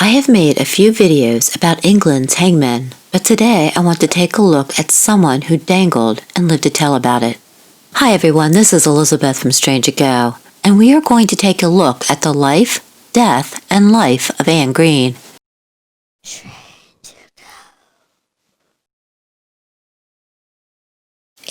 I have made a few videos about England's hangmen, but today I want to take a look at someone who dangled and lived to tell about it. Hi everyone, this is Elizabeth from Strange Ago, and we are going to take a look at the life, death, and life of Anne Greene.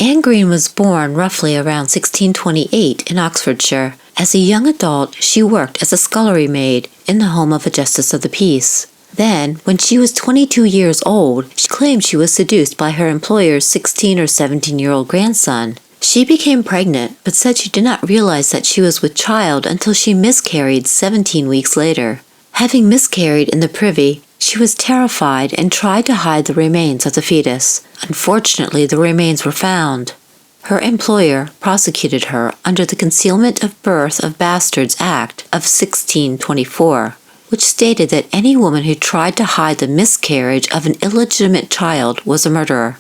Anne Greene was born roughly around 1628 in Oxfordshire. As a young adult, she worked as a scullery maid in the home of a justice of the peace. Then, when she was 22 years old, she claimed she was seduced by her employer's 16 or 17-year-old grandson. She became pregnant, but said she did not realize that she was with child until she miscarried 17 weeks later. Having miscarried in the privy, she was terrified and tried to hide the remains of the fetus. Unfortunately, the remains were found. Her employer prosecuted her under the Concealment of Birth of Bastards Act of 1624, which stated that any woman who tried to hide the miscarriage of an illegitimate child was a murderer.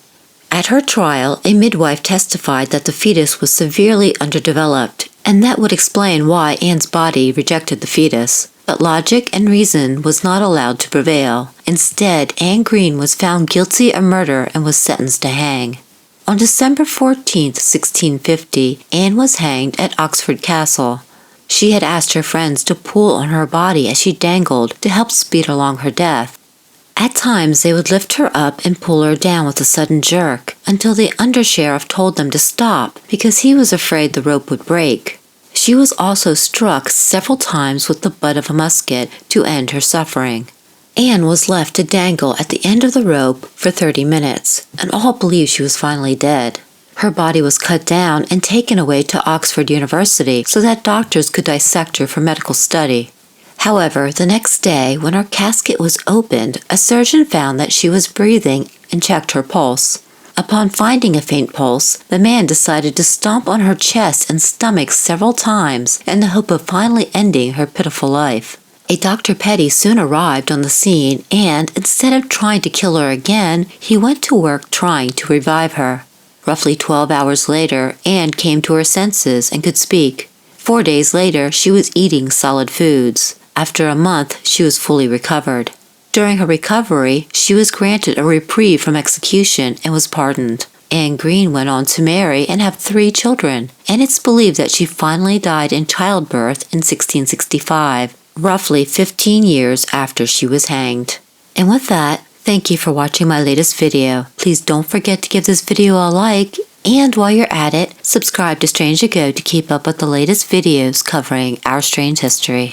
At her trial, a midwife testified that the fetus was severely underdeveloped, and that would explain why Anne's body rejected the fetus. But logic and reason was not allowed to prevail. Instead, Anne Greene was found guilty of murder and was sentenced to hang. On December 14, 1650, Anne was hanged at Oxford Castle. She had asked her friends to pull on her body as she dangled to help speed along her death. At times, they would lift her up and pull her down with a sudden jerk, until the undersheriff told them to stop because he was afraid the rope would break. She was also struck several times with the butt of a musket to end her suffering. Anne was left to dangle at the end of the rope for 30 minutes, and all believed she was finally dead. Her body was cut down and taken away to Oxford University so that doctors could dissect her for medical study. However, the next day, when her casket was opened, a surgeon found that she was breathing and checked her pulse. Upon finding a faint pulse, the man decided to stomp on her chest and stomach several times in the hope of finally ending her pitiful life. A Dr. Petty soon arrived on the scene and, instead of trying to kill her again, he went to work trying to revive her. Roughly 12 hours later, Anne came to her senses and could speak. 4 days later, she was eating solid foods. After a month, she was fully recovered. During her recovery, she was granted a reprieve from execution and was pardoned. Anne Greene went on to marry and have 3 children, and it's believed that she finally died in childbirth in 1665, roughly 15 years after she was hanged. And with that, thank you for watching my latest video. Please don't forget to give this video a like, and while you're at it, subscribe to Strange Ago to keep up with the latest videos covering our strange history.